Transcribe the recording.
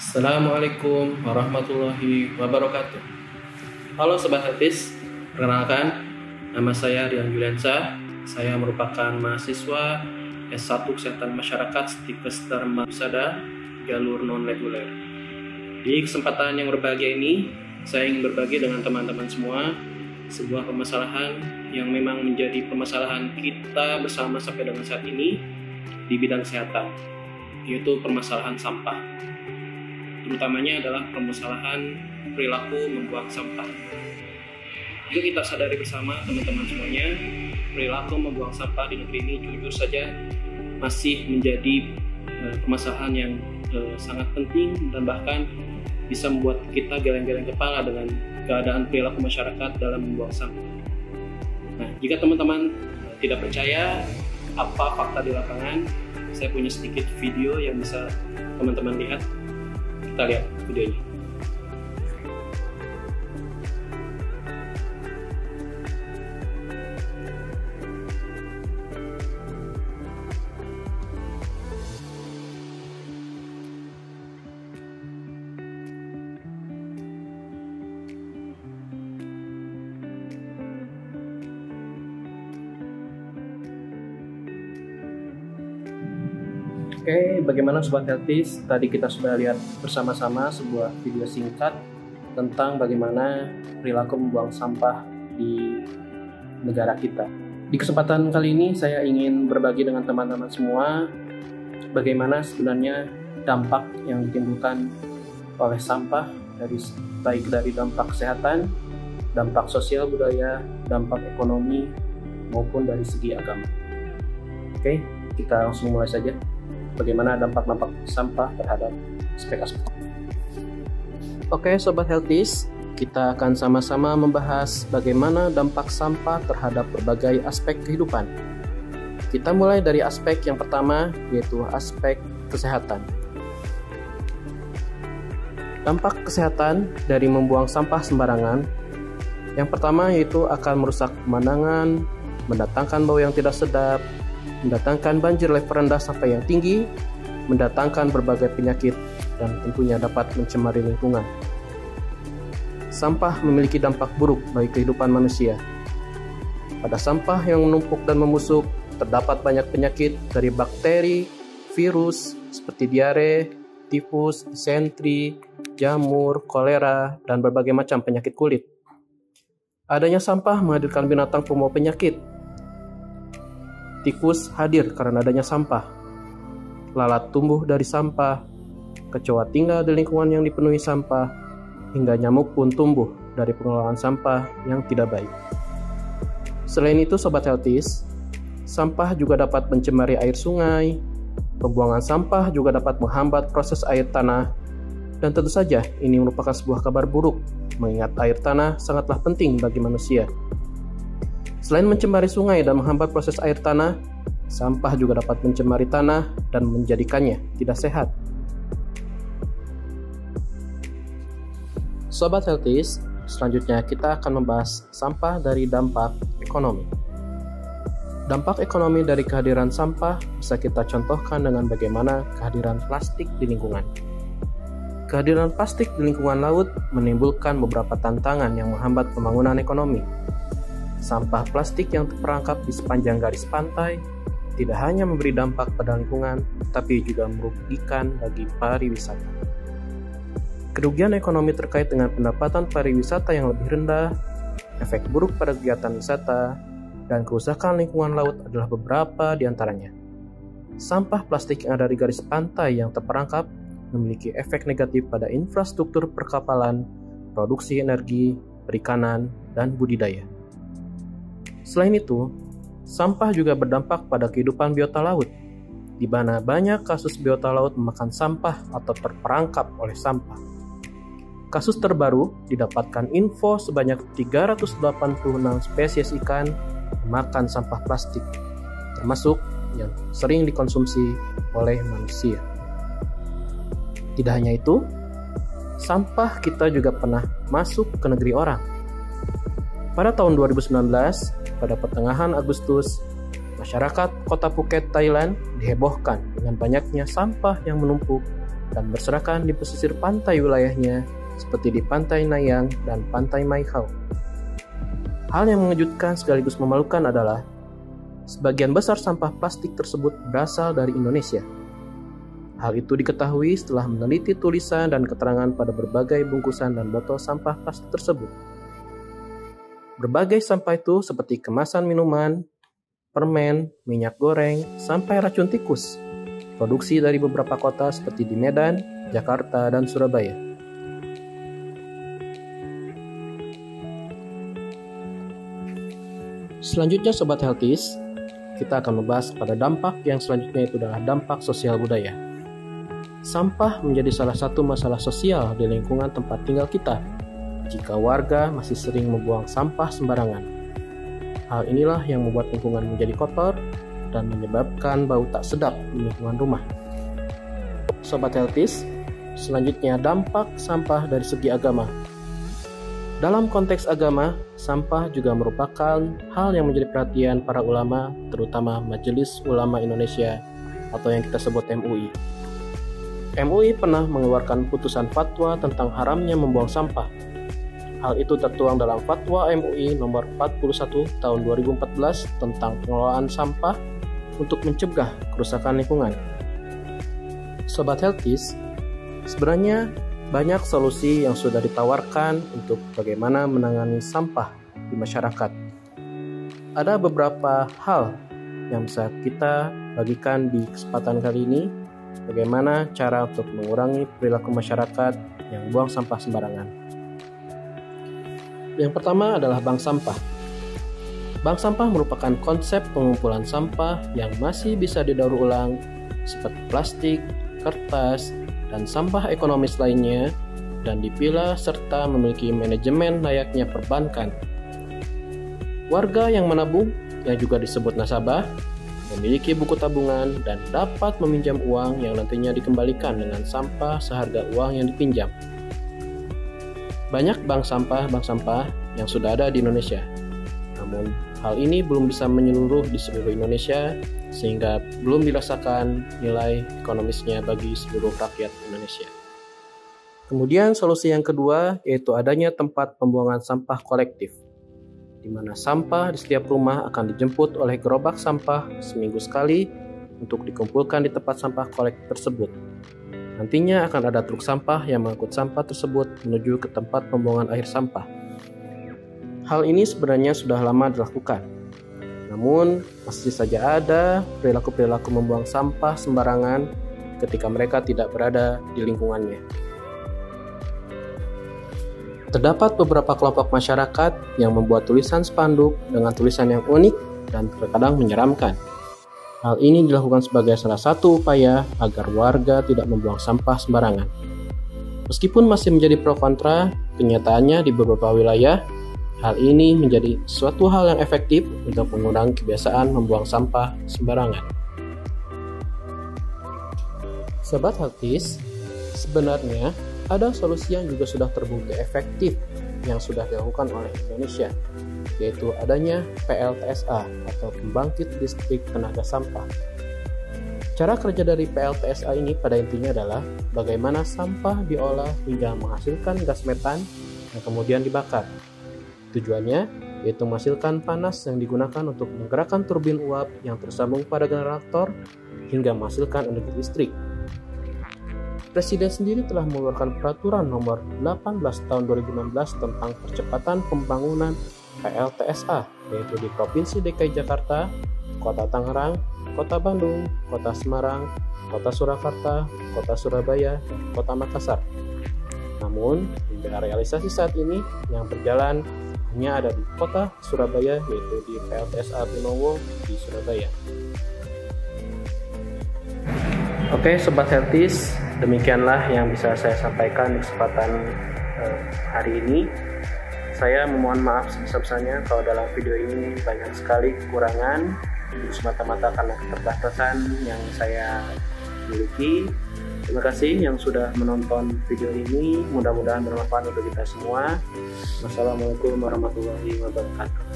Assalamualaikum warahmatullahi wabarakatuh. Halo Sobat Helpis, perkenalkan nama saya Rian Juliansa. Saya merupakan mahasiswa S1 Kesehatan Masyarakat Stikes Dharma Husada jalur non-reguler. Di kesempatan yang berbahagia ini, saya ingin berbagi dengan teman-teman semua sebuah permasalahan yang memang menjadi permasalahan kita bersama sampai dengan saat ini di bidang kesehatan, yaitu permasalahan sampah. Terutamanya adalah permasalahan perilaku membuang sampah. Yuk kita sadari bersama teman-teman semuanya, perilaku membuang sampah di negeri ini jujur saja masih menjadi permasalahan yang sangat penting dan bahkan bisa membuat kita geleng-geleng kepala dengan keadaan perilaku masyarakat dalam membuang sampah. Nah, jika teman-teman tidak percaya apa fakta di lapangan, saya punya sedikit video yang bisa teman-teman lihat. Kita lihat videonya. Oke, bagaimana Sobat Helpis? Tadi kita sudah lihat bersama-sama sebuah video singkat tentang bagaimana perilaku membuang sampah di negara kita. Di kesempatan kali ini saya ingin berbagi dengan teman-teman semua bagaimana sebenarnya dampak yang ditimbulkan oleh sampah baik dari dampak kesehatan, dampak sosial budaya, dampak ekonomi maupun dari segi agama. Oke, kita langsung mulai saja. Bagaimana dampak-dampak sampah terhadap aspek-aspek. Oke Sobat Helpis, kita akan sama-sama membahas bagaimana dampak sampah terhadap berbagai aspek kehidupan. Kita mulai dari aspek yang pertama, yaitu aspek kesehatan. Dampak kesehatan dari membuang sampah sembarangan, yang pertama yaitu akan merusak pemandangan, mendatangkan bau yang tidak sedap, mendatangkan banjir level rendah sampai yang tinggi, mendatangkan berbagai penyakit, dan tentunya dapat mencemari lingkungan. Sampah memiliki dampak buruk bagi kehidupan manusia. Pada sampah yang menumpuk dan membusuk, terdapat banyak penyakit dari bakteri, virus, seperti diare, tifus, disentri, jamur, kolera, dan berbagai macam penyakit kulit. Adanya sampah menghadirkan binatang pembawa penyakit. Tikus hadir karena adanya sampah. Lalat tumbuh dari sampah. Kecoa tinggal di lingkungan yang dipenuhi sampah. Hingga nyamuk pun tumbuh dari pengelolaan sampah yang tidak baik. Selain itu Sobat Helpis, sampah juga dapat mencemari air sungai. Pembuangan sampah juga dapat menghambat proses air tanah. Dan tentu saja ini merupakan sebuah kabar buruk, mengingat air tanah sangatlah penting bagi manusia. Selain mencemari sungai dan menghambat proses air tanah, sampah juga dapat mencemari tanah dan menjadikannya tidak sehat. Sobat Helpis, selanjutnya kita akan membahas sampah dari dampak ekonomi. Dampak ekonomi dari kehadiran sampah bisa kita contohkan dengan bagaimana kehadiran plastik di lingkungan. Kehadiran plastik di lingkungan laut menimbulkan beberapa tantangan yang menghambat pembangunan ekonomi. Sampah plastik yang terperangkap di sepanjang garis pantai tidak hanya memberi dampak pada lingkungan, tapi juga merugikan bagi pariwisata. Kerugian ekonomi terkait dengan pendapatan pariwisata yang lebih rendah, efek buruk pada kegiatan wisata, dan kerusakan lingkungan laut adalah beberapa di antaranya. Sampah plastik yang ada di garis pantai yang terperangkap memiliki efek negatif pada infrastruktur perkapalan, produksi energi, perikanan, dan budidaya. Selain itu, sampah juga berdampak pada kehidupan biota laut, di mana banyak kasus biota laut memakan sampah atau terperangkap oleh sampah. Kasus terbaru didapatkan info sebanyak 386 spesies ikan memakan sampah plastik, termasuk yang sering dikonsumsi oleh manusia. Tidak hanya itu, sampah kita juga pernah masuk ke negeri orang. Pada tahun 2019, pada pertengahan Agustus, masyarakat kota Phuket, Thailand dihebohkan dengan banyaknya sampah yang menumpuk dan berserakan di pesisir pantai wilayahnya seperti di Pantai Nayang dan Pantai Maihau. Hal yang mengejutkan sekaligus memalukan adalah sebagian besar sampah plastik tersebut berasal dari Indonesia. Hal itu diketahui setelah meneliti tulisan dan keterangan pada berbagai bungkusan dan botol sampah plastik tersebut. Berbagai sampah itu seperti kemasan minuman, permen, minyak goreng, sampai racun tikus. Produksi dari beberapa kota seperti di Medan, Jakarta, dan Surabaya. Selanjutnya Sobat Healthies, kita akan membahas pada dampak yang selanjutnya itu adalah dampak sosial budaya. Sampah menjadi salah satu masalah sosial di lingkungan tempat tinggal kita jika warga masih sering membuang sampah sembarangan. Hal inilah yang membuat lingkungan menjadi kotor dan menyebabkan bau tak sedap di lingkungan rumah. Sobat Healthies, selanjutnya dampak sampah dari segi agama. Dalam konteks agama, sampah juga merupakan hal yang menjadi perhatian para ulama, terutama Majelis Ulama Indonesia atau yang kita sebut MUI. MUI pernah mengeluarkan putusan fatwa tentang haramnya membuang sampah. Hal itu tertuang dalam Fatwa MUI nomor 41 tahun 2014 tentang pengelolaan sampah untuk mencegah kerusakan lingkungan. Sobat Healthies, sebenarnya banyak solusi yang sudah ditawarkan untuk bagaimana menangani sampah di masyarakat. Ada beberapa hal yang bisa kita bagikan di kesempatan kali ini, bagaimana cara untuk mengurangi perilaku masyarakat yang buang sampah sembarangan. Yang pertama adalah bank sampah. Bank sampah merupakan konsep pengumpulan sampah yang masih bisa didaur ulang seperti plastik, kertas, dan sampah ekonomis lainnya dan dipilah serta memiliki manajemen layaknya perbankan. Warga yang menabung, yang juga disebut nasabah, memiliki buku tabungan dan dapat meminjam uang yang nantinya dikembalikan dengan sampah seharga uang yang dipinjam. Banyak bank sampah yang sudah ada di Indonesia. Namun, hal ini belum bisa menyeluruh di seluruh Indonesia sehingga belum dirasakan nilai ekonomisnya bagi seluruh rakyat Indonesia. Kemudian solusi yang kedua yaitu adanya tempat pembuangan sampah kolektif, di mana sampah di setiap rumah akan dijemput oleh gerobak sampah seminggu sekali untuk dikumpulkan di tempat sampah kolektif tersebut. Nantinya akan ada truk sampah yang mengangkut sampah tersebut menuju ke tempat pembuangan akhir sampah. Hal ini sebenarnya sudah lama dilakukan. Namun, masih saja ada perilaku-perilaku membuang sampah sembarangan ketika mereka tidak berada di lingkungannya. Terdapat beberapa kelompok masyarakat yang membuat tulisan spanduk dengan tulisan yang unik dan terkadang menyeramkan. Hal ini dilakukan sebagai salah satu upaya agar warga tidak membuang sampah sembarangan. Meskipun masih menjadi pro kontra, kenyataannya di beberapa wilayah, hal ini menjadi suatu hal yang efektif untuk mengurangi kebiasaan membuang sampah sembarangan. Sobat Healthies, sebenarnya ada solusi yang juga sudah terbukti efektif yang sudah dilakukan oleh Indonesia, yaitu adanya PLTSA atau Pembangkit Listrik Tenaga Sampah. Cara kerja dari PLTSA ini pada intinya adalah bagaimana sampah diolah hingga menghasilkan gas metan yang kemudian dibakar. Tujuannya yaitu menghasilkan panas yang digunakan untuk menggerakkan turbin uap yang tersambung pada generator hingga menghasilkan energi listrik. Presiden sendiri telah mengeluarkan peraturan nomor 18 tahun 2016 tentang percepatan pembangunan PLTSA, yaitu di Provinsi DKI Jakarta, Kota Tangerang, Kota Bandung, Kota Semarang, Kota Surakarta, Kota Surabaya, dan Kota Makassar. Namun, hingga realisasi saat ini yang berjalan hanya ada di Kota Surabaya, yaitu di PLTSA Benowo di Surabaya. Oke, Sobat Healthies, demikianlah yang bisa saya sampaikan di kesempatan hari ini. Saya memohon maaf sebesar-besarnya kalau dalam video ini banyak sekali kekurangan, semata-mata karena keterbatasan yang saya miliki. Terima kasih yang sudah menonton video ini, mudah-mudahan bermanfaat untuk kita semua. Wassalamualaikum warahmatullahi wabarakatuh.